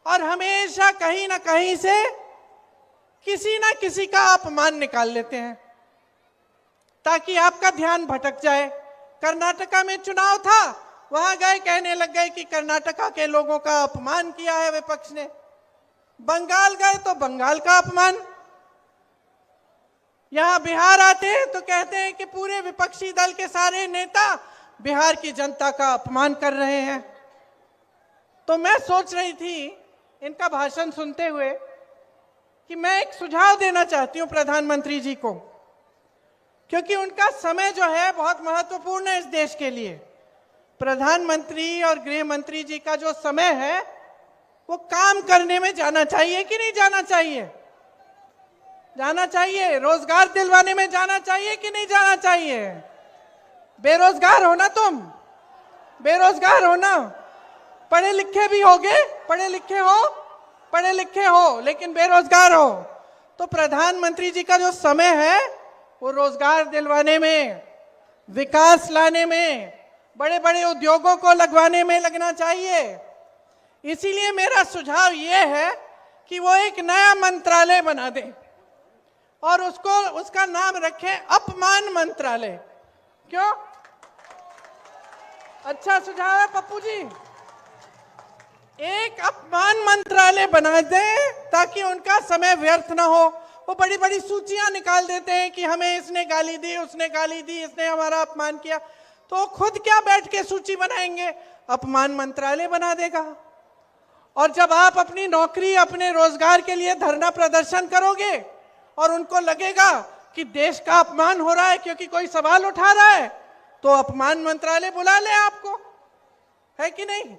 और हमेशा कहीं ना कहीं से किसी ना किसी का अपमान निकाल लेते हैं ताकि आपका ध्यान भटक जाए। कर्नाटका में चुनाव था, वहां गए, कहने लग गए कि कर्नाटका के लोगों का अपमान किया है विपक्ष ने। बंगाल गए तो बंगाल का अपमान। यहां बिहार आते हैं तो कहते हैं कि पूरे विपक्षी दल के सारे नेता बिहार की जनता का अपमान कर रहे हैं। तो मैं सोच रही थी इनका भाषण सुनते हुए कि मैं एक सुझाव देना चाहती हूं प्रधानमंत्री जी को, क्योंकि उनका समय जो है बहुत महत्वपूर्ण है इस देश के लिए। प्रधानमंत्री और गृह मंत्री जी का जो समय है वो काम करने में जाना चाहिए कि नहीं जाना चाहिए? जाना चाहिए। रोजगार दिलवाने में जाना चाहिए कि नहीं जाना चाहिए? बेरोजगार हो ना तुम, बेरोजगार हो ना, पढ़े लिखे भी होगे, पढ़े लिखे हो लेकिन बेरोजगार हो। तो प्रधानमंत्री जी का जो समय है वो रोजगार दिलवाने में, विकास लाने में, बड़े बड़े उद्योगों को लगवाने में लगना चाहिए। इसीलिए मेरा सुझाव ये है कि वो एक नया मंत्रालय बना दें और उसका नाम रखें अपमान मंत्रालय। क्यों? अच्छा सुझाव है पप्पू जी। एक अपमान मंत्रालय बना दें ताकि उनका समय व्यर्थ ना हो। वो बड़ी बड़ी सूचियां निकाल देते हैं कि हमें इसने गाली दी, उसने गाली दी, इसने हमारा अपमान किया। तो खुद क्या बैठ के सूची बनाएंगे? अपमान मंत्रालय बना देगा। और जब आप अपनी नौकरी, अपने रोजगार के लिए धरना प्रदर्शन करोगे और उनको लगेगा कि देश का अपमान हो रहा है क्योंकि कोई सवाल उठा रहा है, तो अपमान मंत्रालय बुला ले आपको, है कि नहीं?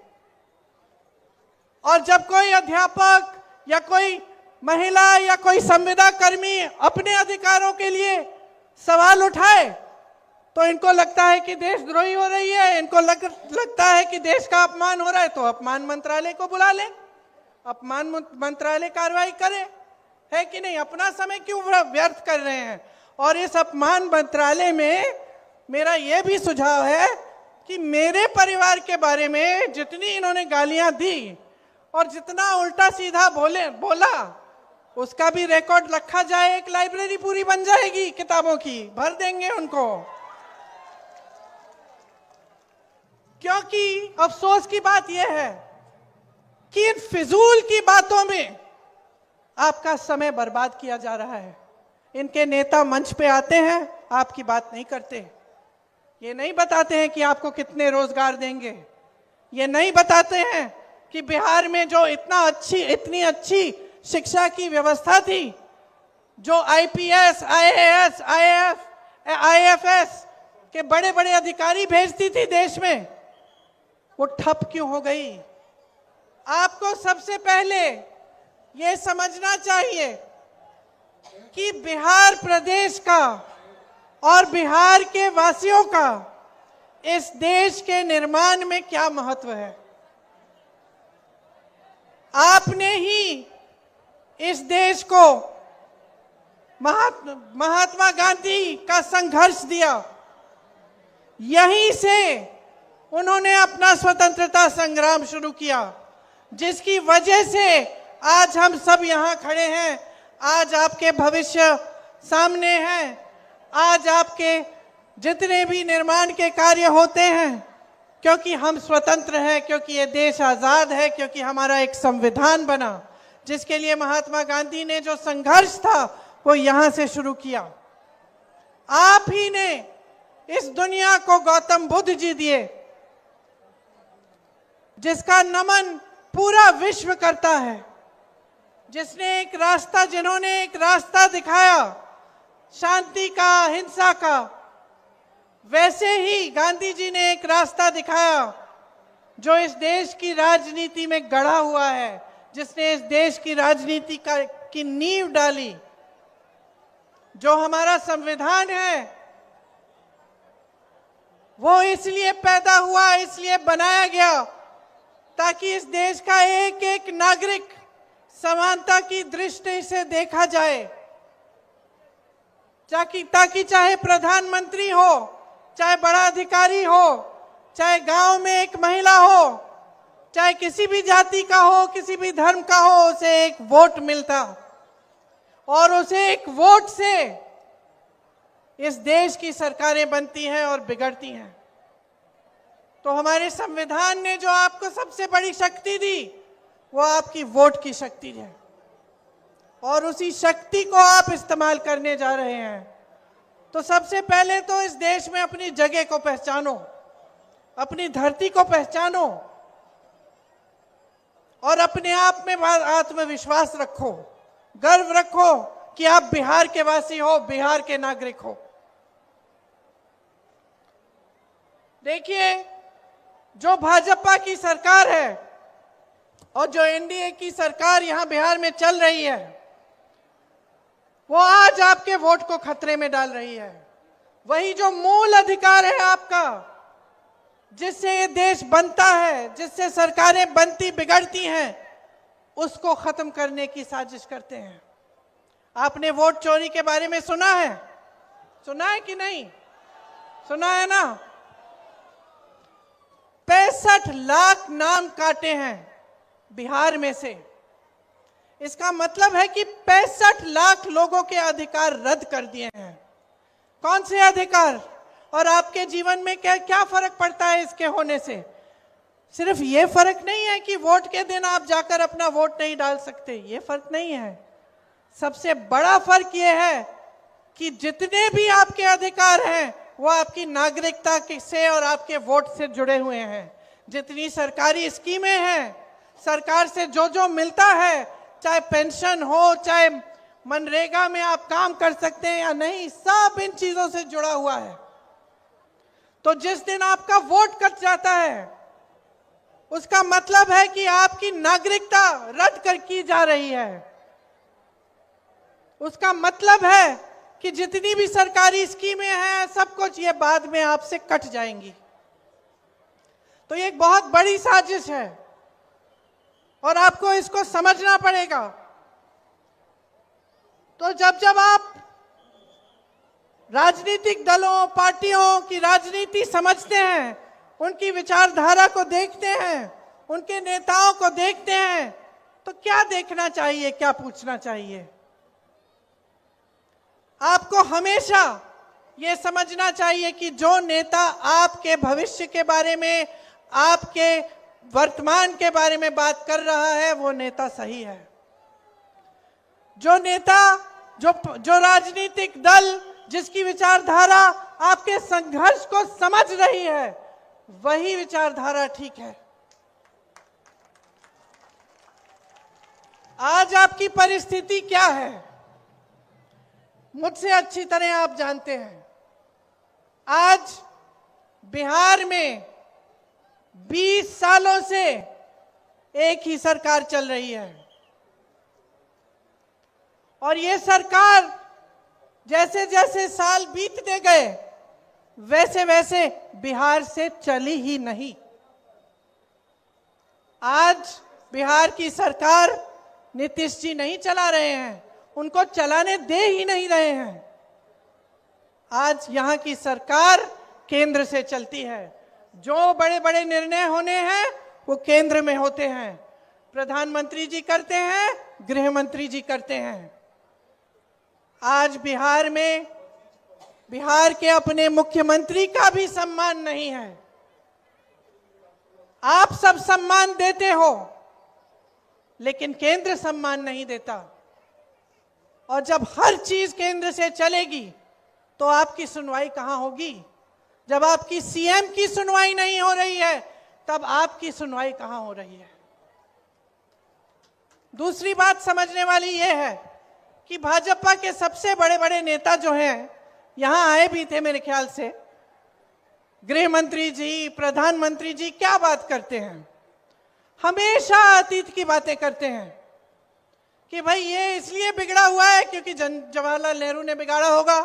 और जब कोई अध्यापक या कोई महिला या कोई संविदा कर्मी अपने अधिकारों के लिए सवाल उठाए तो इनको लगता है कि देशद्रोही हो रही है, इनको लगता है कि देश का अपमान हो रहा है, तो अपमान मंत्रालय को बुला ले, अपमान मंत्रालय कार्रवाई करे, है कि नहीं? अपना समय क्यों व्यर्थ कर रहे हैं? और इस अपमान मंत्रालय में मेरा यह भी सुझाव है कि मेरे परिवार के बारे में जितनी इन्होंने गालियां दी और जितना उल्टा सीधा बोला उसका भी रिकॉर्ड रखा जाए। एक लाइब्रेरी पूरी बन जाएगी किताबों की, भर देंगे उनको। क्योंकि अफसोस की बात यह है कि इन फिजूल की बातों में आपका समय बर्बाद किया जा रहा है। इनके नेता मंच पे आते हैं, आपकी बात नहीं करते। ये नहीं बताते हैं कि आपको कितने रोजगार देंगे। ये नहीं बताते हैं कि बिहार में जो इतनी अच्छी शिक्षा की व्यवस्था थी, जो आईपीएस, आईएएस, आईएफएस के बड़े बड़े अधिकारी भेजती थी देश में, वो ठप क्यों हो गई? आपको सबसे पहले ये समझना चाहिए कि बिहार प्रदेश का और बिहार के वासियों का इस देश के निर्माण में क्या महत्व है। आपने ही इस देश को महात्मा गांधी का संघर्ष दिया, यहीं से उन्होंने अपना स्वतंत्रता संग्राम शुरू किया, जिसकी वजह से आज हम सब यहाँ खड़े हैं। आज आपके भविष्य सामने हैं। आज आपके जितने भी निर्माण के कार्य होते हैं क्योंकि हम स्वतंत्र हैं, क्योंकि ये देश आजाद है, क्योंकि हमारा एक संविधान बना, जिसके लिए महात्मा गांधी ने जो संघर्ष था वो यहां से शुरू किया। आप ही ने इस दुनिया को गौतम बुद्ध जी दिए, जिसका नमन पूरा विश्व करता है, जिन्होंने एक रास्ता दिखाया शांति का, हिंसा का। वैसे ही गांधी जी ने एक रास्ता दिखाया जो इस देश की राजनीति में गढ़ा हुआ है, जिसने इस देश की राजनीति की नींव डाली। जो हमारा संविधान है वो इसलिए पैदा हुआ, इसलिए बनाया गया ताकि इस देश का एक एक नागरिक समानता की दृष्टि से देखा जाए, ताकि चाहे प्रधानमंत्री हो, चाहे बड़ा अधिकारी हो, चाहे गांव में एक महिला हो, चाहे किसी भी जाति का हो, किसी भी धर्म का हो, उसे एक वोट मिलता और उसे एक वोट से इस देश की सरकारें बनती हैं और बिगड़ती हैं। तो हमारे संविधान ने जो आपको सबसे बड़ी शक्ति दी वो आपकी वोट की शक्ति है और उसी शक्ति को आप इस्तेमाल करने जा रहे हैं। तो सबसे पहले तो इस देश में अपनी जगह को पहचानो, अपनी धरती को पहचानो और अपने आप में आत्मविश्वास रखो, गर्व रखो कि आप बिहार के वासी हो, बिहार के नागरिक हो। देखिए, जो भाजपा की सरकार है और जो एनडीए की सरकार यहां बिहार में चल रही है, वो आज आपके वोट को खतरे में डाल रही है। वही जो मूल अधिकार है आपका, जिससे ये देश बनता है, जिससे सरकारें बनती बिगड़ती हैं, उसको खत्म करने की साजिश करते हैं। आपने वोट चोरी के बारे में सुना है? सुना है कि नहीं? सुना है ना? 65 लाख नाम काटे हैं बिहार में से। इसका मतलब है कि 65 लाख लोगों के अधिकार रद्द कर दिए हैं। कौन से अधिकार? और आपके जीवन में क्या क्या फर्क पड़ता है इसके होने से? सिर्फ ये फर्क नहीं है कि वोट के दिन आप जाकर अपना वोट नहीं डाल सकते, ये फर्क नहीं है। सबसे बड़ा फर्क ये है कि जितने भी आपके अधिकार हैं वो आपकी नागरिकता से और आपके वोट से जुड़े हुए हैं। जितनी सरकारी स्कीमें हैं, सरकार से जो जो मिलता है, चाहे पेंशन हो, चाहे मनरेगा में आप काम कर सकते हैं या नहीं, सब इन चीजों से जुड़ा हुआ है। तो जिस दिन आपका वोट कट जाता है, उसका मतलब है कि आपकी नागरिकता रद्द कर की जा रही है। उसका मतलब है कि जितनी भी सरकारी स्कीमें हैं, सब कुछ ये बाद में आपसे कट जाएंगी। तो ये एक बहुत बड़ी साजिश है और आपको इसको समझना पड़ेगा। तो जब जब आप राजनीतिक दलों, पार्टियों की राजनीति समझते हैं, उनकी विचारधारा को देखते हैं, उनके नेताओं को देखते हैं, तो क्या देखना चाहिए, क्या पूछना चाहिए? आपको हमेशा ये समझना चाहिए कि जो नेता आपके भविष्य के बारे में, आपके वर्तमान के बारे में बात कर रहा है, वो नेता सही है। जो नेता, जो राजनीतिक दल, जिसकी विचारधारा आपके संघर्ष को समझ रही है, वही विचारधारा ठीक है। आज आपकी परिस्थिति क्या है, मुझसे अच्छी तरह आप जानते हैं। आज बिहार में 20 सालों से एक ही सरकार चल रही है और ये सरकार जैसे जैसे साल बीतते गए, वैसे वैसे बिहार से चली ही नहीं। आज बिहार की सरकार नीतीश जी नहीं चला रहे हैं, उनको चलाने दे ही नहीं रहे हैं। आज यहाँ की सरकार केंद्र से चलती है। जो बड़े बड़े निर्णय होने हैं वो केंद्र में होते हैं। प्रधानमंत्री जी करते हैं, गृह मंत्री जी करते हैं। आज बिहार में बिहार के अपने मुख्यमंत्री का भी सम्मान नहीं है। आप सब सम्मान देते हो, लेकिन केंद्र सम्मान नहीं देता। और जब हर चीज केंद्र से चलेगी तो आपकी सुनवाई कहां होगी? जब आपकी सीएम की सुनवाई नहीं हो रही है, तब आपकी सुनवाई कहां हो रही है? दूसरी बात समझने वाली यह है कि भाजपा के सबसे बड़े बड़े नेता जो हैं, यहां आए भी थे मेरे ख्याल से, गृह मंत्री जी, प्रधानमंत्री जी, क्या बात करते हैं? हमेशा अतीत की बातें करते हैं कि भाई ये इसलिए बिगड़ा हुआ है क्योंकि जवाहरलाल नेहरू ने बिगाड़ा होगा।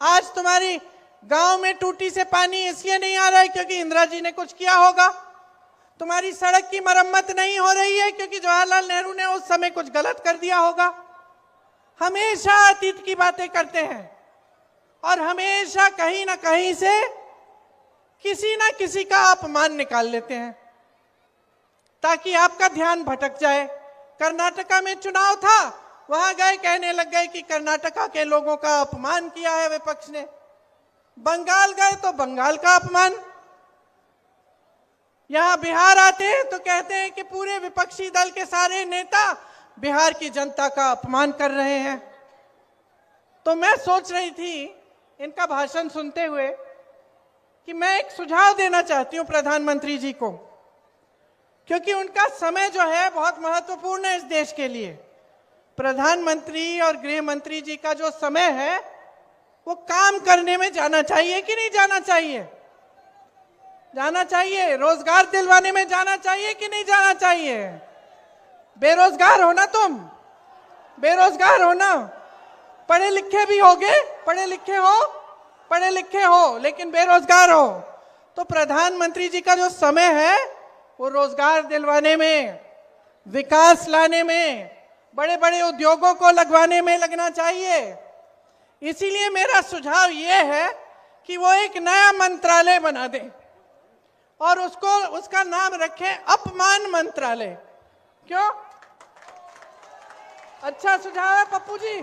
आज तुम्हारी गांव में टूटी से पानी इसलिए नहीं आ रहा है क्योंकि इंदिरा जी ने कुछ किया होगा। तुम्हारी सड़क की मरम्मत नहीं हो रही है क्योंकि जवाहरलाल नेहरू ने उस समय कुछ गलत कर दिया होगा। हमेशा अतीत की बातें करते हैं और हमेशा कहीं ना कहीं से किसी ना किसी का अपमान निकाल लेते हैं। ताकि आपका ध्यान भटक जाए। कर्नाटका में चुनाव था, वहां गए, कहने लग गए कि कर्नाटका के लोगों का अपमान किया है विपक्ष ने। बंगाल गए तो बंगाल का अपमान। यहां बिहार आते हैं तो कहते हैं कि पूरे विपक्षी दल के सारे नेता बिहार की जनता का अपमान कर रहे हैं। तो मैं सोच रही थी इनका भाषण सुनते हुए कि मैं एक सुझाव देना चाहती हूं प्रधानमंत्री जी को, क्योंकि उनका समय जो है बहुत महत्वपूर्ण है इस देश के लिए। प्रधानमंत्री और गृह मंत्री जी का जो समय है वो काम करने में जाना चाहिए कि नहीं जाना चाहिए? जाना चाहिए। रोजगार दिलवाने में जाना चाहिए कि नहीं जाना चाहिए? बेरोजगार हो ना तुम, बेरोजगार हो ना, पढ़े लिखे भी होगे, पढ़े लिखे हो लेकिन बेरोजगार हो। तो प्रधानमंत्री जी का जो समय है वो रोजगार दिलवाने में, विकास लाने में, बड़े बड़े उद्योगों को लगवाने में लगना चाहिए। इसीलिए मेरा सुझाव ये है कि वो एक नया मंत्रालय बना दें और उसका नाम रखें अपमान मंत्रालय। क्यों? अच्छा सुझाव है पप्पू जी।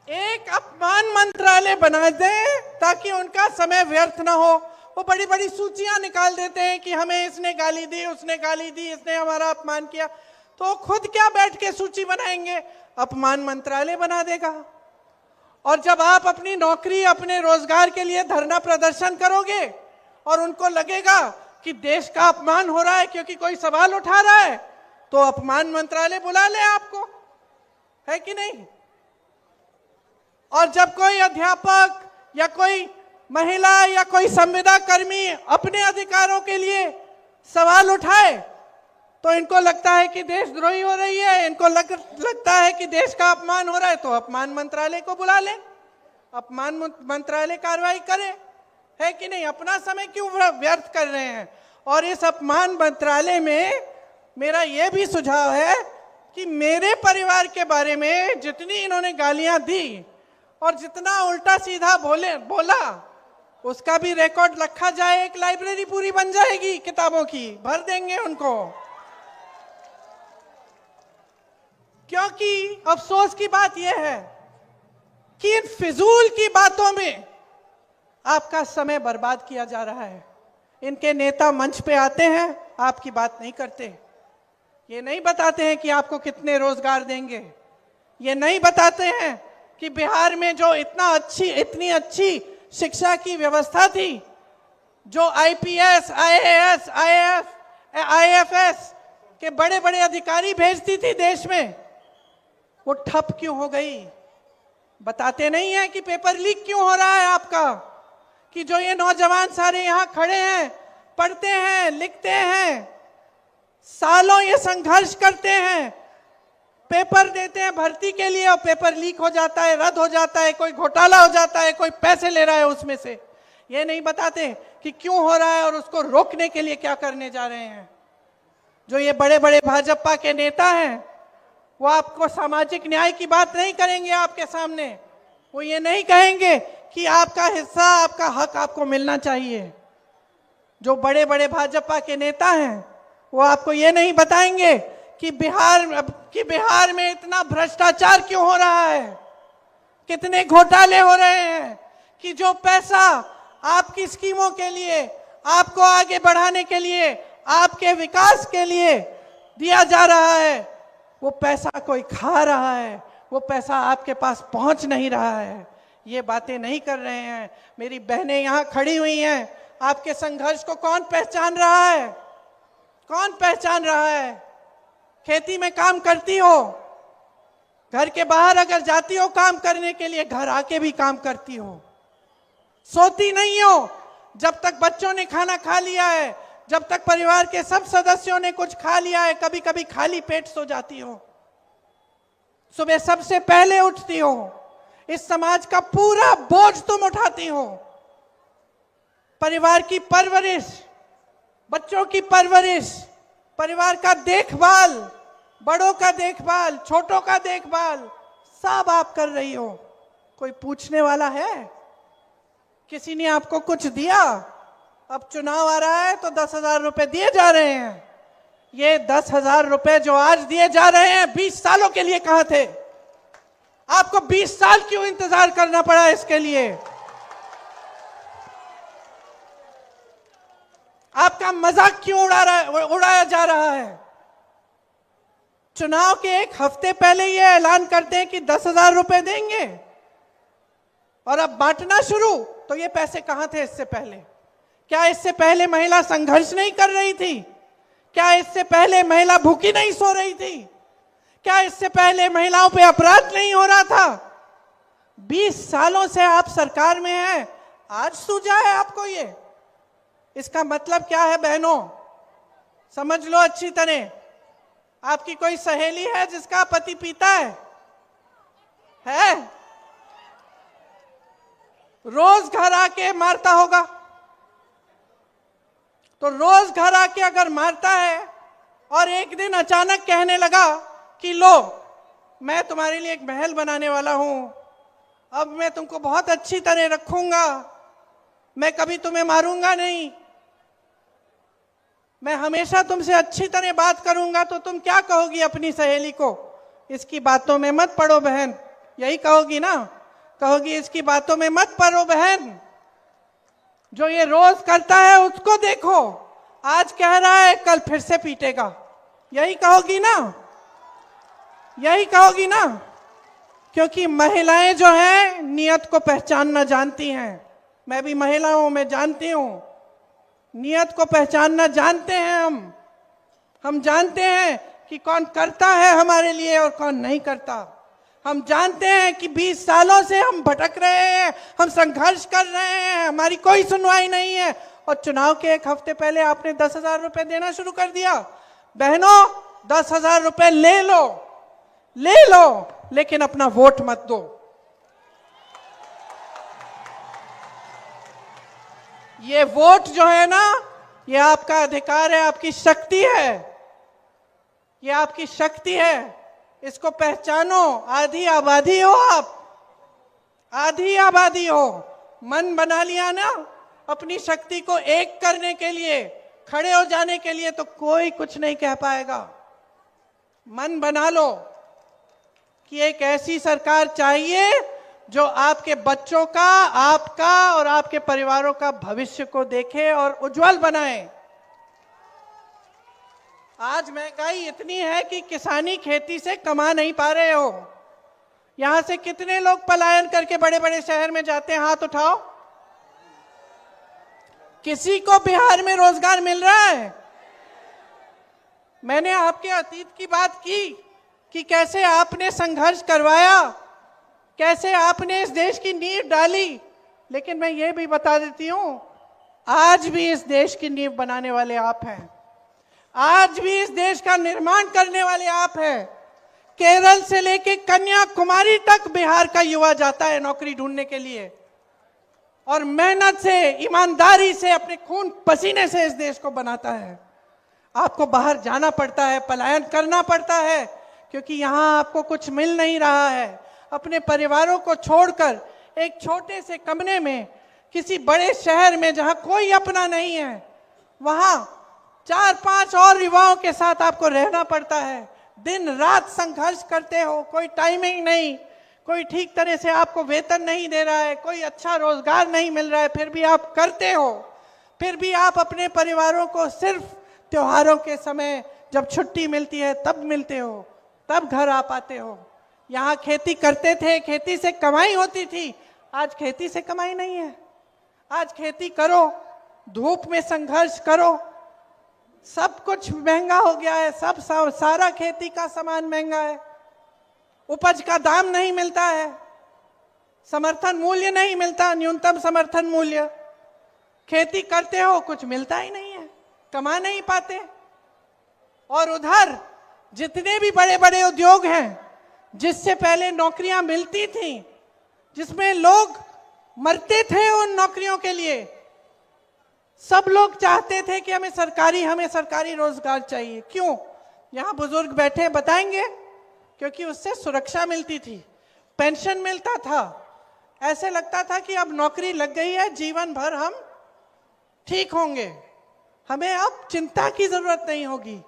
एक अपमान मंत्रालय बना दें ताकि उनका समय व्यर्थ ना हो। वो बड़ी बड़ी सूचियां निकाल देते हैं कि हमें इसने गाली दी, उसने गाली दी, इसने हमारा अपमान किया। तो खुद क्या बैठ के सूची बनाएंगे? अपमान मंत्रालय बना देगा। और जब आप अपनी नौकरी, अपने रोजगार के लिए धरना प्रदर्शन करोगे और उनको लगेगा कि देश का अपमान हो रहा है क्योंकि कोई सवाल उठा रहा है, तो अपमान मंत्रालय बुला ले आपको, है कि नहीं? और जब कोई अध्यापक या कोई महिला या कोई संविदा कर्मी अपने अधिकारों के लिए सवाल उठाए तो इनको लगता है कि देशद्रोही हो रही है, इनको लगता है कि देश का अपमान हो रहा है, तो अपमान मंत्रालय को बुला ले, अपमान मंत्रालय कार्रवाई करे, है कि नहीं? अपना समय क्यों व्यर्थ कर रहे हैं? और इस अपमान मंत्रालय में मेरा यह भी सुझाव है कि मेरे परिवार के बारे में जितनी इन्होंने गालियां दी और जितना उल्टा सीधा बोला उसका भी रिकॉर्ड रखा जाए। एक लाइब्रेरी पूरी बन जाएगी किताबों की, भर देंगे उनको। क्योंकि अफसोस की बात यह है कि इन फिजूल की बातों में आपका समय बर्बाद किया जा रहा है। इनके नेता मंच पे आते हैं, आपकी बात नहीं करते, ये नहीं बताते हैं कि आपको कितने रोजगार देंगे, ये नहीं बताते हैं कि बिहार में जो इतनी अच्छी शिक्षा की व्यवस्था थी, जो आईपीएस, आईएएस, आईएफएस के बड़े बड़े अधिकारी भेजती थी देश में, वो ठप क्यों हो गई? बताते नहीं है कि पेपर लीक क्यों हो रहा है आपका, कि जो ये नौजवान सारे यहाँ खड़े हैं, पढ़ते हैं, लिखते हैं, सालों ये संघर्ष करते हैं, पेपर देते हैं भर्ती के लिए और पेपर लीक हो जाता है, रद्द हो जाता है, कोई घोटाला हो जाता है, कोई पैसे ले रहा है उसमें से। ये नहीं बताते कि क्यों हो रहा है और उसको रोकने के लिए क्या करने जा रहे हैं। जो ये बड़े बड़े भाजपा के नेता हैं वो आपको सामाजिक न्याय की बात नहीं करेंगे आपके सामने। वो ये नहीं कहेंगे कि आपका हिस्सा, आपका हक आपको मिलना चाहिए। जो बड़े बड़े भाजपा के नेता हैं वो आपको ये नहीं बताएंगे कि बिहार में इतना भ्रष्टाचार क्यों हो रहा है, कितने घोटाले हो रहे हैं, कि जो पैसा आपकी स्कीमों के लिए, आपको आगे बढ़ाने के लिए, आपके विकास के लिए दिया जा रहा है, वो पैसा कोई खा रहा है, वो पैसा आपके पास पहुंच नहीं रहा है। ये बातें नहीं कर रहे हैं। मेरी बहनें यहाँ खड़ी हुई हैं, आपके संघर्ष को कौन पहचान रहा है? कौन पहचान रहा है? खेती में काम करती हो, घर के बाहर अगर जाती हो काम करने के लिए, घर आके भी काम करती हो, सोती नहीं हो जब तक बच्चों ने खाना खा लिया है, जब तक परिवार के सब सदस्यों ने कुछ खा लिया है, कभी कभी खाली पेट सो जाती हो, सुबह सबसे पहले उठती हो, इस समाज का पूरा बोझ तुम उठाती हो। परिवार की परवरिश, बच्चों की परवरिश, परिवार का देखभाल, बड़ों का देखभाल, छोटों का देखभाल, सब आप कर रही हो। कोई पूछने वाला है? किसी ने आपको कुछ दिया? अब चुनाव आ रहा है तो 10,000 रुपए दिए जा रहे हैं, ये 10,000 रुपए जो आज दिए जा रहे हैं 20 सालों के लिए कहां थे? आपको 20 साल क्यों इंतजार करना पड़ा इसके लिए? आपका मजाक क्यों उड़ाया जा रहा है? चुनाव के एक हफ्ते पहले ये ऐलान करते हैं कि 10,000 रुपए देंगे और अब बांटना शुरू। तो ये पैसे कहां थे इससे पहले? क्या इससे पहले महिला संघर्ष नहीं कर रही थी? क्या इससे पहले महिला भूखी नहीं सो रही थी? क्या इससे पहले महिलाओं पे अपराध नहीं हो रहा था? 20 सालों से आप सरकार में हैं, आज सूझा है आपको ये? इसका मतलब क्या है बहनों? समझ लो अच्छी तरह। आपकी कोई सहेली है जिसका पति पीता है? रोज घर आके मारता होगा। तो रोज घर आके अगर मारता है और एक दिन अचानक कहने लगा कि लो मैं तुम्हारे लिए एक महल बनाने वाला हूं, अब मैं तुमको बहुत अच्छी तरह रखूंगा, मैं कभी तुम्हें मारूंगा नहीं, मैं हमेशा तुमसे अच्छी तरह बात करूंगा, तो तुम क्या कहोगी अपनी सहेली को? इसकी बातों में मत पड़ो बहन, यही कहोगी ना? कहोगी इसकी बातों में मत पड़ो बहन, जो ये रोज करता है उसको देखो, आज कह रहा है कल फिर से पीटेगा, यही कहोगी ना? यही कहोगी ना? क्योंकि महिलाएं जो हैं नियत को पहचानना जानती हैं। मैं भी महिला हूं, मैं जानती हूं, नियत को पहचानना जानते हैं हम जानते हैं कि कौन करता है हमारे लिए और कौन नहीं करता। हम जानते हैं कि 20 सालों से हम भटक रहे हैं, हम संघर्ष कर रहे हैं, हमारी कोई सुनवाई नहीं है, और चुनाव के एक हफ्ते पहले आपने 10,000 रुपए देना शुरू कर दिया। बहनों 10,000 रुपए ले लो, लेकिन अपना वोट मत दो। ये वोट जो है ना, ये आपका अधिकार है, आपकी शक्ति है, ये आपकी शक्ति है, इसको पहचानो। आधी आबादी हो आप, आधी आबादी हो। मन बना लिया ना अपनी शक्ति को एक करने के लिए, खड़े हो जाने के लिए, तो कोई कुछ नहीं कह पाएगा। मन बना लो कि एक ऐसी सरकार चाहिए जो आपके बच्चों का, आपका और आपके परिवारों का भविष्य को देखे और उज्जवल बनाए। आज महंगाई इतनी है कि किसानी खेती से कमा नहीं पा रहे हो। यहां से कितने लोग पलायन करके बड़े बड़े शहर में जाते हैं? हाथ उठाओ। किसी को बिहार में रोजगार मिल रहा है? मैंने आपके अतीत की बात की कि कैसे आपने संघर्ष करवाया, कैसे आपने इस देश की नींव डाली, लेकिन मैं ये भी बता देती हूं, आज भी इस देश की नींव बनाने वाले आप हैं, आज भी इस देश का निर्माण करने वाले आप हैं। केरल से लेके कन्याकुमारी तक बिहार का युवा जाता है नौकरी ढूंढने के लिए, और मेहनत से, ईमानदारी से, अपने खून पसीने से इस देश को बनाता है। आपको बाहर जाना पड़ता है, पलायन करना पड़ता है, क्योंकि यहां आपको कुछ मिल नहीं रहा है। अपने परिवारों को छोड़कर एक छोटे से कमरे में किसी बड़े शहर में जहां कोई अपना नहीं है, वहां 4-5 और युवाओं के साथ आपको रहना पड़ता है। दिन रात संघर्ष करते हो, कोई टाइमिंग नहीं, कोई ठीक तरह से आपको वेतन नहीं दे रहा है, कोई अच्छा रोजगार नहीं मिल रहा है, फिर भी आप करते हो। फिर भी आप अपने परिवारों को सिर्फ त्योहारों के समय, जब छुट्टी मिलती है तब मिलते हो, तब घर आ पाते हो। यहाँ खेती करते थे, खेती से कमाई होती थी, आज खेती से कमाई नहीं है। आज खेती करो, धूप में संघर्ष करो, सब कुछ महंगा हो गया है, सारा खेती का सामान महंगा है, उपज का दाम नहीं मिलता है, समर्थन मूल्य नहीं मिलता, न्यूनतम समर्थन मूल्य। खेती करते हो, कुछ मिलता ही नहीं है, कमा नहीं पाते। और उधर जितने भी बड़े बड़े उद्योग हैं, जिससे पहले नौकरियां मिलती थी, जिसमें लोग मरते थे उन नौकरियों के लिए, सब लोग चाहते थे कि हमें सरकारी रोजगार चाहिए। क्यों? यहां बुजुर्ग बैठे बताएंगे, क्योंकि उससे सुरक्षा मिलती थी, पेंशन मिलता था, ऐसे लगता था कि अब नौकरी लग गई है, जीवन भर हम ठीक होंगे, हमें अब चिंता की जरूरत नहीं होगी।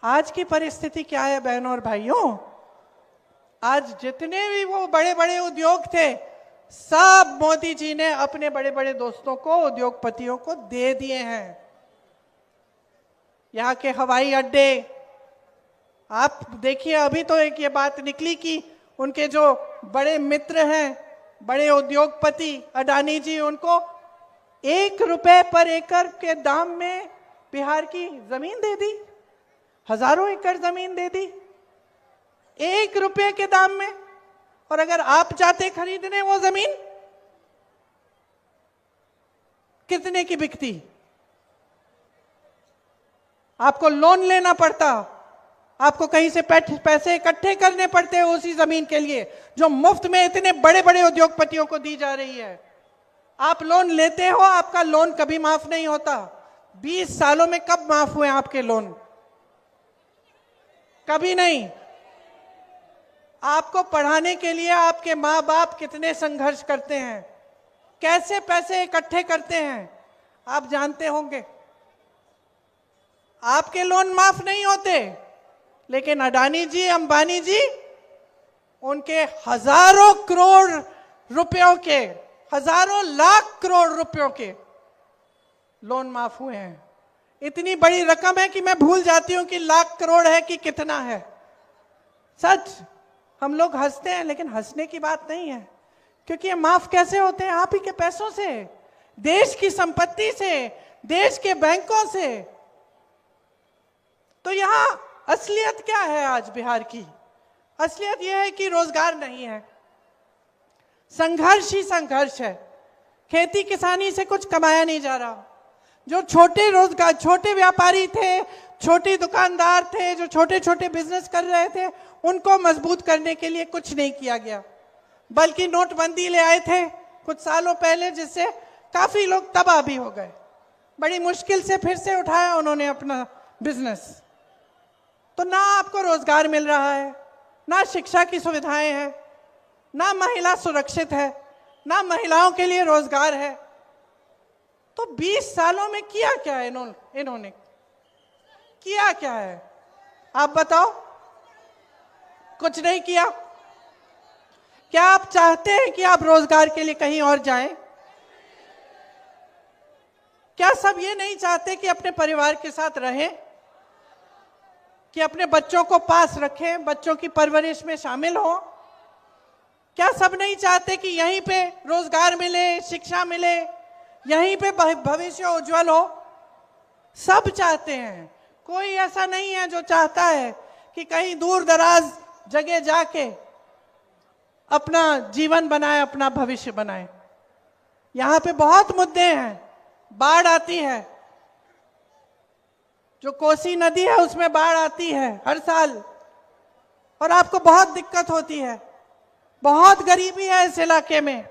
आज की परिस्थिति क्या है बहनों और भाइयों? आज जितने भी वो बड़े बड़े उद्योग थे, सब मोदी जी ने अपने बड़े बड़े दोस्तों को, उद्योगपतियों को दे दिए हैं। यहाँ के हवाई अड्डे, आप देखिए, अभी तो एक ये बात निकली कि उनके जो बड़े मित्र हैं, बड़े उद्योगपति अडानी जी, उनको 1 रुपए पर एकड़ के दाम में बिहार की जमीन दे दी, हजारों एकड़ जमीन दे दी 1 रुपए के दाम में। और अगर आप जाते खरीदने वो जमीन, कितने की बिकती? आपको लोन लेना पड़ता, आपको कहीं से पैसे इकट्ठे करने पड़ते हैं उसी जमीन के लिए जो मुफ्त में इतने बड़े बड़े उद्योगपतियों को दी जा रही है। आप लोन लेते हो, आपका लोन कभी माफ नहीं होता। 20 सालों में कब माफ हुए आपके लोन? कभी नहीं। आपको पढ़ाने के लिए आपके माँ बाप कितने संघर्ष करते हैं, कैसे पैसे इकट्ठे करते हैं, आप जानते होंगे। आपके लोन माफ नहीं होते, लेकिन अडानी जी, अंबानी जी, उनके हजारों करोड़ रुपयों के, हजारों लाख करोड़ रुपयों के लोन माफ हुए हैं। इतनी बड़ी रकम है कि मैं भूल जाती हूं कि लाख करोड़ है कि कितना है। सच, हम लोग हंसते हैं, लेकिन हंसने की बात नहीं है, क्योंकि ये माफ कैसे होते हैं? आप ही के पैसों से, देश की संपत्ति से, देश के बैंकों से। तो यहां असलियत क्या है आज बिहार की? असलियत यह है कि रोजगार नहीं है, संघर्ष ही संघर्ष है। खेती किसानी से कुछ कमाया नहीं जा रहा। जो छोटे रोजगार, छोटे व्यापारी थे, छोटे दुकानदार थे, जो छोटे छोटे बिजनेस कर रहे थे, उनको मजबूत करने के लिए कुछ नहीं किया गया, बल्कि नोटबंदी ले आए थे कुछ सालों पहले, जिससे काफी लोग तबाह भी हो गए। बड़ी मुश्किल से फिर से उठाया उन्होंने अपना बिजनेस। तो ना आपको रोजगार मिल रहा है, ना शिक्षा की सुविधाएं हैं, ना महिला सुरक्षित है, ना महिलाओं के लिए रोजगार है। तो 20 सालों में किया क्या है इन्होंने किया क्या है? आप बताओ। कुछ नहीं किया। क्या आप चाहते हैं कि आप रोजगार के लिए कहीं और जाएं? क्या सब ये नहीं चाहते कि अपने परिवार के साथ रहें, कि अपने बच्चों को पास रखें, बच्चों की परवरिश में शामिल हो? क्या सब नहीं चाहते कि यहीं पे रोजगार मिले, शिक्षा मिले, यहीं पे भविष्य उज्जवल हो? सब चाहते हैं। कोई ऐसा नहीं है जो चाहता है कि कहीं दूर दराज जगह जाके अपना जीवन बनाए, अपना भविष्य बनाए। यहां पे बहुत मुद्दे हैं। बाढ़ आती है, जो कोसी नदी है उसमें बाढ़ आती है हर साल, और आपको बहुत दिक्कत होती है। बहुत गरीबी है इस इलाके में।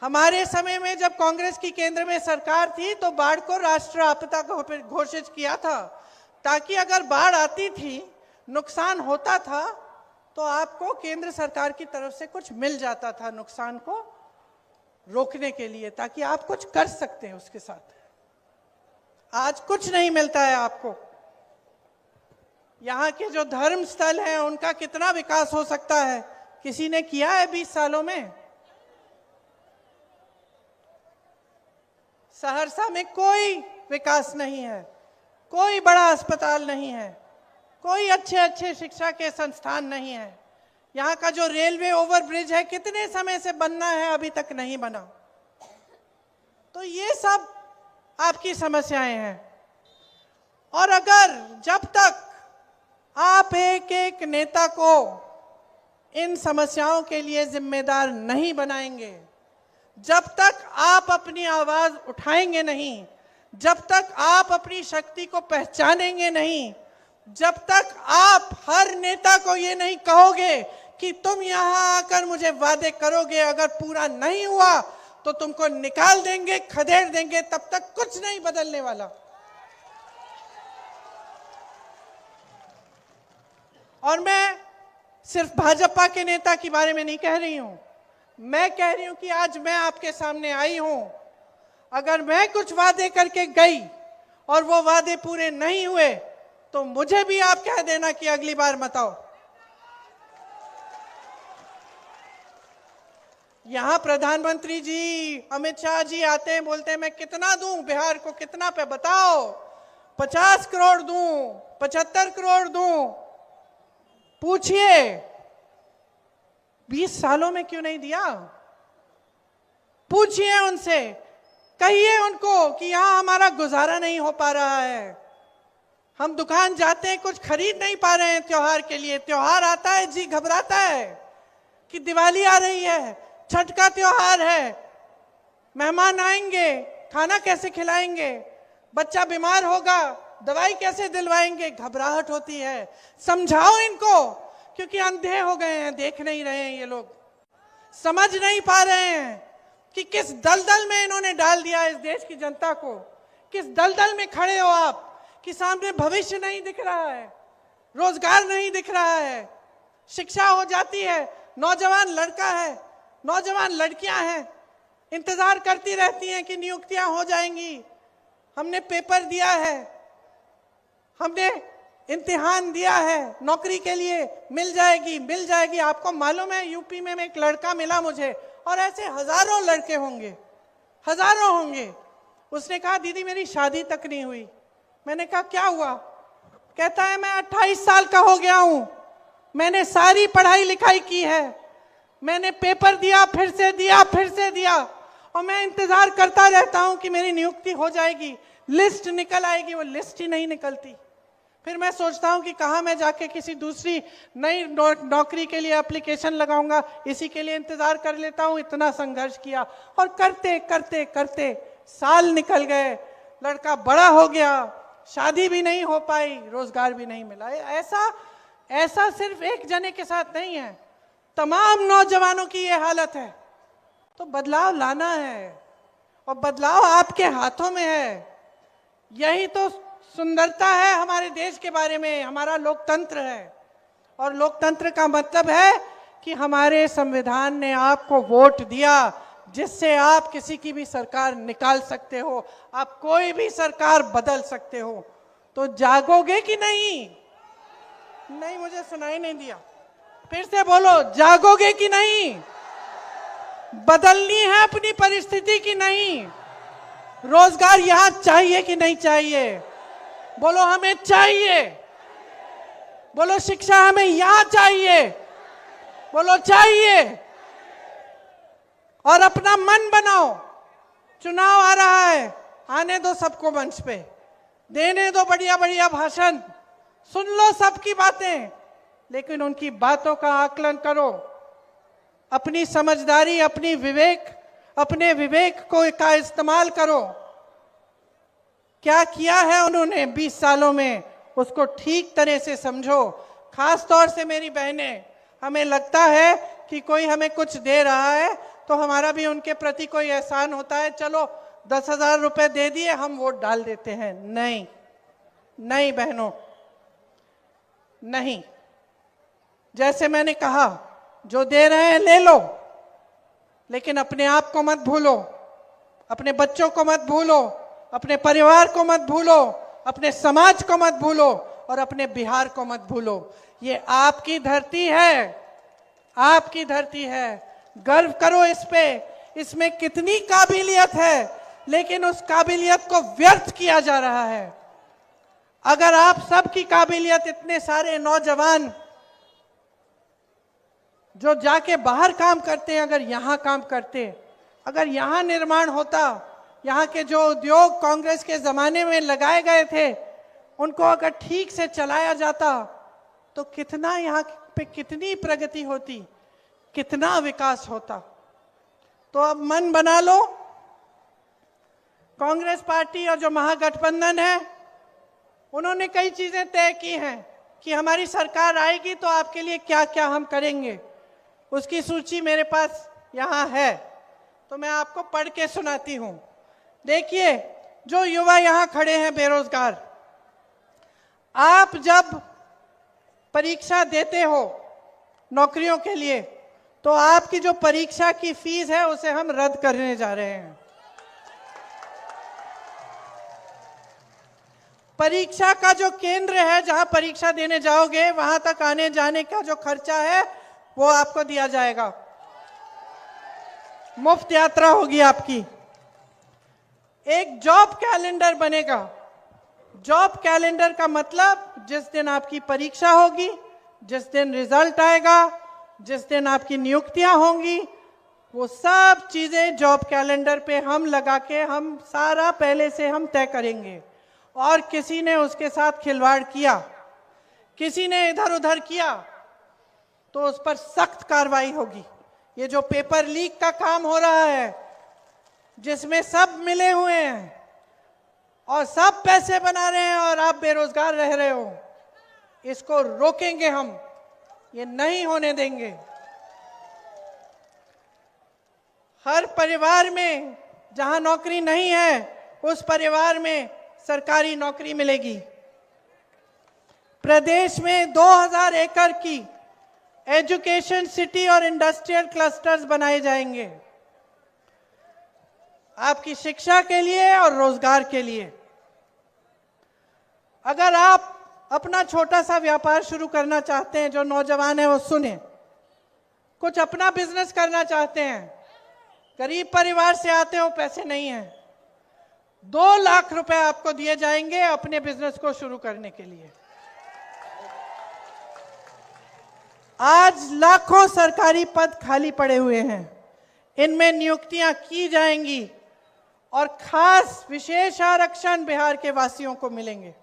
हमारे समय में जब कांग्रेस की केंद्र में सरकार थी, तो बाढ़ को राष्ट्र आपदा घोषित किया था, ताकि अगर बाढ़ आती थी, नुकसान होता था, तो आपको केंद्र सरकार की तरफ से कुछ मिल जाता था नुकसान को रोकने के लिए, ताकि आप कुछ कर सकते हैं उसके साथ। आज कुछ नहीं मिलता है आपको। यहाँ के जो धर्म स्थल हैं, उनका कितना विकास हो सकता है? किसी ने किया है 20 सालों में? सहरसा में कोई विकास नहीं है, कोई बड़ा अस्पताल नहीं है, कोई अच्छे अच्छे शिक्षा के संस्थान नहीं है। यहाँ का जो रेलवे ओवरब्रिज है, कितने समय से बनना है, अभी तक नहीं बना। तो ये सब आपकी समस्याएं हैं। और अगर जब तक आप एक एक नेता को इन समस्याओं के लिए जिम्मेदार नहीं बनाएंगे, जब तक आप अपनी आवाज उठाएंगे नहीं, जब तक आप अपनी शक्ति को पहचानेंगे नहीं, जब तक आप हर नेता को ये नहीं कहोगे कि तुम यहां आकर मुझे वादे करोगे, अगर पूरा नहीं हुआ तो तुमको निकाल देंगे, खदेड़ देंगे, तब तक कुछ नहीं बदलने वाला। और मैं सिर्फ भाजपा के नेता के बारे में नहीं कह रही हूं, मैं कह रही हूं कि आज मैं आपके सामने आई हूं। अगर मैं कुछ वादे करके गई और वो वादे पूरे नहीं हुए तो मुझे भी आप कह देना कि अगली बार मत आओ। यहां प्रधानमंत्री जी, अमित शाह जी आते हैं, बोलते हैं मैं कितना दूं बिहार को, कितना पे बताओ, 50 करोड़ दूं, 75 करोड़ दूं। पूछिए 20 सालों में क्यों नहीं दिया? पूछिए उनसे, कहिए उनको कि यहां हमारा गुजारा नहीं हो पा रहा है, हम दुकान जाते हैं कुछ खरीद नहीं पा रहे हैं त्योहार के लिए। त्योहार आता है जी घबराता है कि दिवाली आ रही है, छठ का त्योहार है, मेहमान आएंगे, खाना कैसे खिलाएंगे, बच्चा बीमार होगा, दवाई कैसे दिलवाएंगे, घबराहट होती है। समझाओ इनको, क्योंकि अंधे हो गए हैं, देख नहीं रहे हैं, ये लोग समझ नहीं पा रहे हैं कि किस दलदल में इन्होंने डाल दिया इस देश की जनता को। किस दलदल में खड़े हो आप कि सामने भविष्य नहीं दिख रहा है, रोजगार नहीं दिख रहा है, शिक्षा हो जाती है, नौजवान लड़का है, नौजवान लड़कियां हैं, इंतजार करती रहती हैं कि नियुक्तियां हो जाएंगी, हमने पेपर दिया है, हमने इम्तिहान दिया है, नौकरी के लिए मिल जाएगी, मिल जाएगी। आपको मालूम है यूपी में एक लड़का मिला मुझे, और ऐसे हजारों लड़के होंगे, हजारों होंगे। उसने कहा दीदी मेरी शादी तक नहीं हुई। मैंने कहा क्या हुआ? कहता है मैं 28 साल का हो गया हूं, मैंने सारी पढ़ाई लिखाई की है, मैंने पेपर दिया, फिर से दिया, फिर से दिया, और मैं इंतजार करता रहता हूं कि मेरी नियुक्ति हो जाएगी, लिस्ट निकल आएगी, वो लिस्ट ही नहीं निकलती। फिर मैं सोचता हूं कि कहाँ मैं जाके किसी दूसरी नई नौकरी के लिए एप्लीकेशन लगाऊंगा, इसी के लिए इंतजार कर लेता हूं। इतना संघर्ष किया और करते करते करते साल निकल गए, लड़का बड़ा हो गया, शादी भी नहीं हो पाई, रोजगार भी नहीं मिला। ऐसा सिर्फ एक जने के साथ नहीं है, तमाम नौजवानों की ये हालत है। तो बदलाव लाना है, और बदलाव आपके हाथों में है। यही तो सुंदरता है हमारे देश के बारे में, हमारा लोकतंत्र है। और लोकतंत्र का मतलब है कि हमारे संविधान ने आपको वोट दिया, जिससे आप किसी की भी सरकार निकाल सकते हो, आप कोई भी सरकार बदल सकते हो। तो जागोगे कि नहीं? नहीं, मुझे सुनाई नहीं दिया, फिर से बोलो, जागोगे कि नहीं? बदलनी है अपनी परिस्थिति की नहीं? रोजगार यहां चाहिए कि नहीं चाहिए? बोलो हमें चाहिए। बोलो शिक्षा हमें यहां चाहिए। बोलो चाहिए। और अपना मन बनाओ, चुनाव आ रहा है, आने दो सबको मंच पे, देने दो बढ़िया बढ़िया भाषण, सुन लो सबकी बातें, लेकिन उनकी बातों का आकलन करो, अपनी समझदारी, अपने विवेक का इस्तेमाल करो। क्या किया है उन्होंने 20 सालों में, उसको ठीक तरह से समझो। खास तौर से मेरी बहनें, हमें लगता है कि कोई हमें कुछ दे रहा है तो हमारा भी उनके प्रति कोई एहसान होता है, चलो 10,000 रुपए दे दिए हम वोट डाल देते हैं। नहीं नहीं बहनों, नहीं। जैसे मैंने कहा, जो दे रहे हैं ले लो, लेकिन अपने आप को मत भूलो, अपने बच्चों को मत भूलो, अपने परिवार को मत भूलो, अपने समाज को मत भूलो, और अपने बिहार को मत भूलो। ये आपकी धरती है, आपकी धरती है, गर्व करो इस पे। इसमें कितनी काबिलियत है, लेकिन उस काबिलियत को व्यर्थ किया जा रहा है। अगर आप सबकी काबिलियत, इतने सारे नौजवान जो जाके बाहर काम करते हैं, अगर यहाँ काम करते, अगर यहाँ निर्माण होता, यहाँ के जो उद्योग कांग्रेस के जमाने में लगाए गए थे, उनको अगर ठीक से चलाया जाता तो कितना यहाँ पे कितनी प्रगति होती, कितना विकास होता। तो अब मन बना लो, कांग्रेस पार्टी और जो महागठबंधन है, उन्होंने कई चीजें तय की हैं कि हमारी सरकार आएगी तो आपके लिए क्या क्या हम करेंगे। उसकी सूची मेरे पास यहाँ है, तो मैं आपको पढ़ के सुनाती हूँ। देखिए, जो युवा यहाँ खड़े हैं बेरोजगार, आप जब परीक्षा देते हो नौकरियों के लिए, तो आपकी जो परीक्षा की फीस है उसे हम रद्द करने जा रहे हैं। परीक्षा का जो केंद्र है, जहां परीक्षा देने जाओगे, वहां तक आने जाने का जो खर्चा है वो आपको दिया जाएगा। मुफ्त यात्रा होगी आपकी। एक जॉब कैलेंडर बनेगा। जॉब कैलेंडर का मतलब जिस दिन आपकी परीक्षा होगी, जिस दिन रिजल्ट आएगा, जिस दिन आपकी नियुक्तियां होंगी, वो सब चीजें जॉब कैलेंडर पे हम लगा के हम सारा पहले से हम तय करेंगे। और किसी ने उसके साथ खिलवाड़ किया, किसी ने इधर उधर किया, तो उस पर सख्त कार्रवाई होगी। ये जो पेपर लीक का काम हो रहा है, जिसमें सब मिले हुए हैं और सब पैसे बना रहे हैं और आप बेरोजगार रह रहे हो, इसको रोकेंगे हम, ये नहीं होने देंगे। हर परिवार में जहां नौकरी नहीं है, उस परिवार में सरकारी नौकरी मिलेगी। प्रदेश में 2000 एकड़ की एजुकेशन सिटी और इंडस्ट्रियल क्लस्टर्स बनाए जाएंगे, आपकी शिक्षा के लिए और रोजगार के लिए। अगर आप अपना छोटा सा व्यापार शुरू करना चाहते हैं, जो नौजवान है वो सुने, कुछ अपना बिजनेस करना चाहते हैं, गरीब परिवार से आते हो, पैसे नहीं है, 2 लाख रुपए आपको दिए जाएंगे अपने बिजनेस को शुरू करने के लिए। आज लाखों सरकारी पद खाली पड़े हुए हैं, इनमें नियुक्तियां की जाएंगी और खास विशेष आरक्षण बिहार के वासियों को मिलेंगे।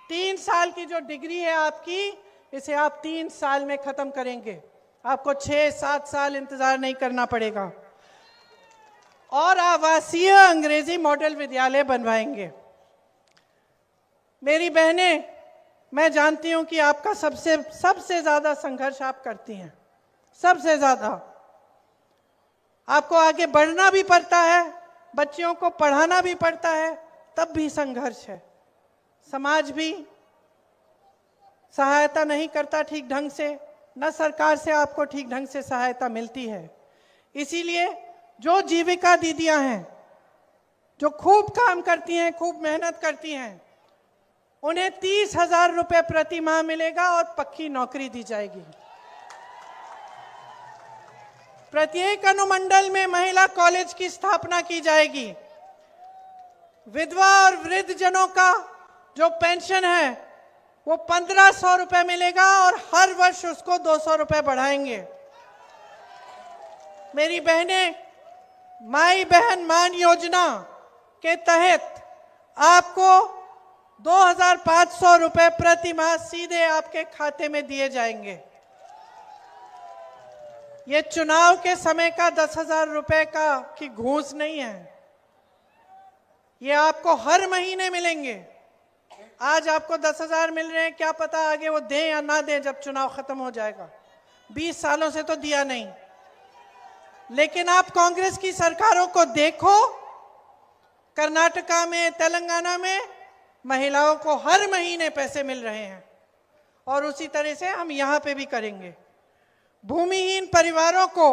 3 साल की जो डिग्री है आपकी, इसे आप 3 साल में खत्म करेंगे। आपको 6-7 साल इंतजार नहीं करना पड़ेगा। और आवासीय अंग्रेजी मॉडल विद्यालय बनवाएंगे। मेरी बहनें, मैं जानती हूं कि आपका सबसे ज्यादा संघर्ष आप करती हैं, सबसे ज्यादा। आपको आगे बढ़ना भी पड़ता है, बच्चियों को पढ़ाना भी पड़ता है, तब भी संघर्ष है। समाज भी सहायता नहीं करता ठीक ढंग से, न सरकार से आपको ठीक ढंग से सहायता मिलती है। इसीलिए जो जीविका दीदियां हैं, जो खूब काम करती हैं, खूब मेहनत करती हैं, उन्हें 30,000 रुपए प्रति माह मिलेगा और पक्की नौकरी दी जाएगी। प्रत्येक अनुमंडल में महिला कॉलेज की स्थापना की जाएगी। विधवा और वृद्ध जनों का जो पेंशन है वो 1500 रुपए मिलेगा और हर वर्ष उसको 200 रुपए बढ़ाएंगे। मेरी बहनें, माई बहन मान योजना के तहत आपको 2500 रुपए प्रति माह सीधे आपके खाते में दिए जाएंगे। ये चुनाव के समय का 10,000 रुपए की घूस नहीं है, ये आपको हर महीने मिलेंगे। आज आपको 10,000 मिल रहे हैं, क्या पता आगे वो दें या ना दें जब चुनाव खत्म हो जाएगा। 20 सालों से तो दिया नहीं। लेकिन आप कांग्रेस की सरकारों को देखो, कर्नाटका में, तेलंगाना में महिलाओं को हर महीने पैसे मिल रहे हैं और उसी तरह से हम यहां पे भी करेंगे। भूमिहीन परिवारों को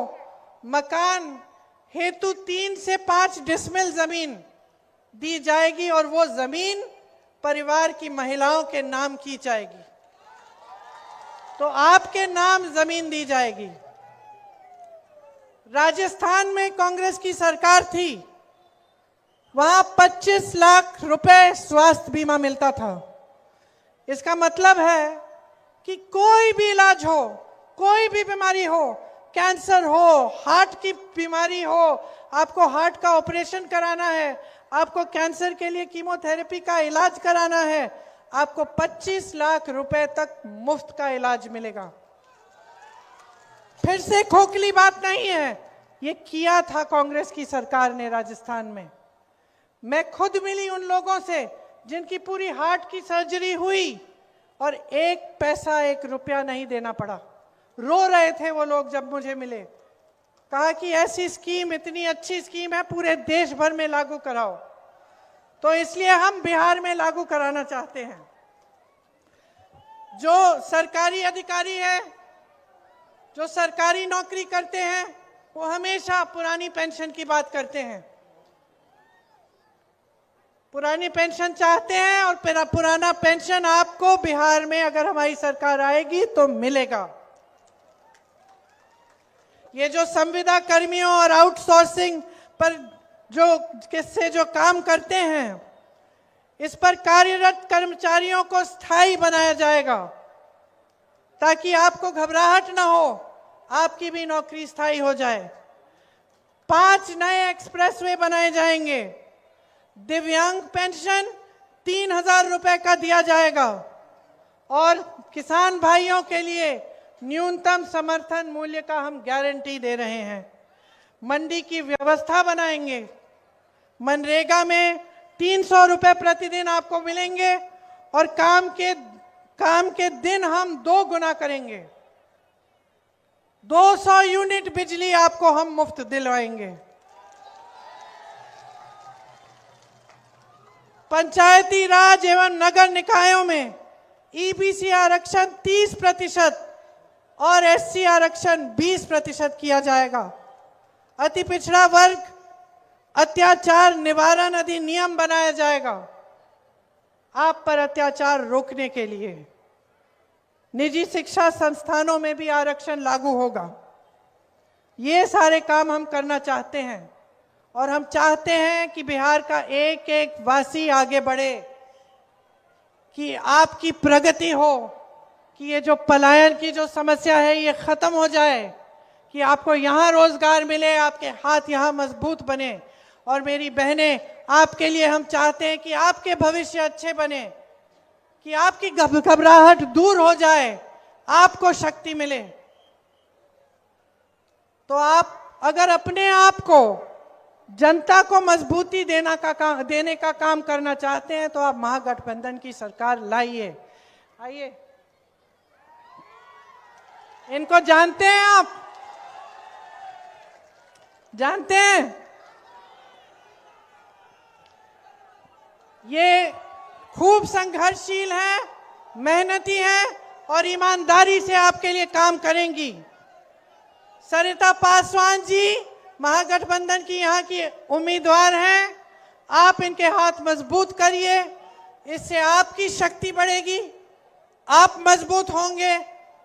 मकान हेतु 3 से 5 डिसमिल जमीन दी जाएगी और वो जमीन परिवार की महिलाओं के नाम की जाएगी, तो आपके नाम जमीन दी जाएगी। राजस्थान में कांग्रेस की सरकार थी, वहां 25 लाख रुपए स्वास्थ्य बीमा मिलता था। इसका मतलब है कि कोई भी इलाज हो, कोई भी बीमारी हो, कैंसर हो, हार्ट की बीमारी हो, आपको हार्ट का ऑपरेशन कराना है, आपको कैंसर के लिए कीमोथेरेपी का इलाज कराना है, आपको 25 लाख रुपए तक मुफ्त का इलाज मिलेगा। फिर से खोखली बात नहीं है, ये किया था कांग्रेस की सरकार ने राजस्थान में। मैं खुद मिली उन लोगों से जिनकी पूरी हार्ट की सर्जरी हुई और 1 पैसा 1 रुपया नहीं देना पड़ा। रो रहे थे वो लोग जब मुझे मिले, कहा कि ऐसी स्कीम, इतनी अच्छी स्कीम है, पूरे देश भर में लागू कराओ। तो इसलिए हम बिहार में लागू कराना चाहते हैं। जो सरकारी अधिकारी है, जो सरकारी नौकरी करते हैं, वो हमेशा पुरानी पेंशन की बात करते हैं। पुरानी पेंशन चाहते हैं और फिर पुराना पेंशन आपको बिहार में अगर हमारी सरकार आएगी तो मिलेगा। ये जो संविदा कर्मियों और आउटसोर्सिंग पर जो किससे जो काम करते हैं, इस पर कार्यरत कर्मचारियों को स्थायी बनाया जाएगा ताकि आपको घबराहट ना हो, आपकी भी नौकरी स्थायी हो जाए। 5 नए एक्सप्रेसवे बनाए जाएंगे। दिव्यांग पेंशन 3,000 रुपए का दिया जाएगा और किसान भाइयों के लिए न्यूनतम समर्थन मूल्य का हम गारंटी दे रहे हैं। मंडी की व्यवस्था बनाएंगे। मनरेगा में 300 रुपए प्रतिदिन आपको मिलेंगे और काम के दिन हम 2 गुना करेंगे। 200 यूनिट बिजली आपको हम मुफ्त दिलवाएंगे। पंचायती राज एवं नगर निकायों में ईबीसी आरक्षण 30% और एससी आरक्षण 20% किया जाएगा। अति पिछड़ा वर्ग अत्याचार निवारण अधिनियम बनाया जाएगा आप पर अत्याचार रोकने के लिए। निजी शिक्षा संस्थानों में भी आरक्षण लागू होगा। ये सारे काम हम करना चाहते हैं और हम चाहते हैं कि बिहार का एक एक वासी आगे बढ़े, कि आपकी प्रगति हो, कि ये जो पलायन की जो समस्या है ये खत्म हो जाए, कि आपको यहाँ रोजगार मिले, आपके हाथ यहाँ मजबूत बने। और मेरी बहनें, आपके लिए हम चाहते हैं कि आपके भविष्य अच्छे बने, कि आपकी घबराहट दूर हो जाए, आपको शक्ति मिले। तो आप अगर अपने आप को जनता को मजबूती देने का काम करना चाहते हैं तो आप महागठबंधन की सरकार लाइए। आइए, इनको जानते हैं आप? जानते हैं? ये खूब संघर्षशील है, मेहनती है और ईमानदारी से आपके लिए काम करेंगी। सरिता पासवान जी महागठबंधन की यहाँ की उम्मीदवार हैं। आप इनके हाथ मजबूत करिए, इससे आपकी शक्ति बढ़ेगी, आप मजबूत होंगे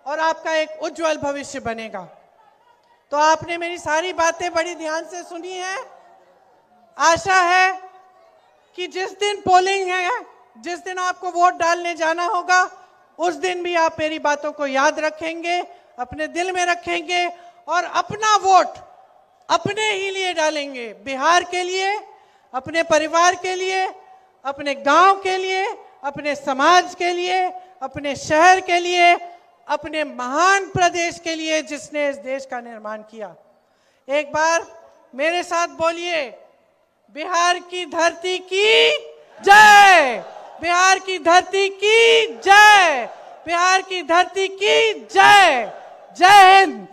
और आपका एक उज्जवल भविष्य बनेगा। तो आपने मेरी सारी बातें बड़ी ध्यान से सुनी है। आशा है कि जिस दिन पोलिंग है, जिस दिन आपको वोट डालने जाना होगा, उस दिन भी आप मेरी बातों को याद रखेंगे, अपने दिल में रखेंगे और अपना वोट अपने ही लिए डालेंगे। बिहार के लिए, अपने परिवार के लिए, अपने गांव के लिए, अपने समाज के लिए, अपने शहर के लिए, अपने महान प्रदेश के लिए जिसने इस देश का निर्माण किया। एक बार मेरे साथ बोलिए, बिहार की धरती की जय, बिहार की धरती की जय, बिहार की धरती की जय। जय हिंद।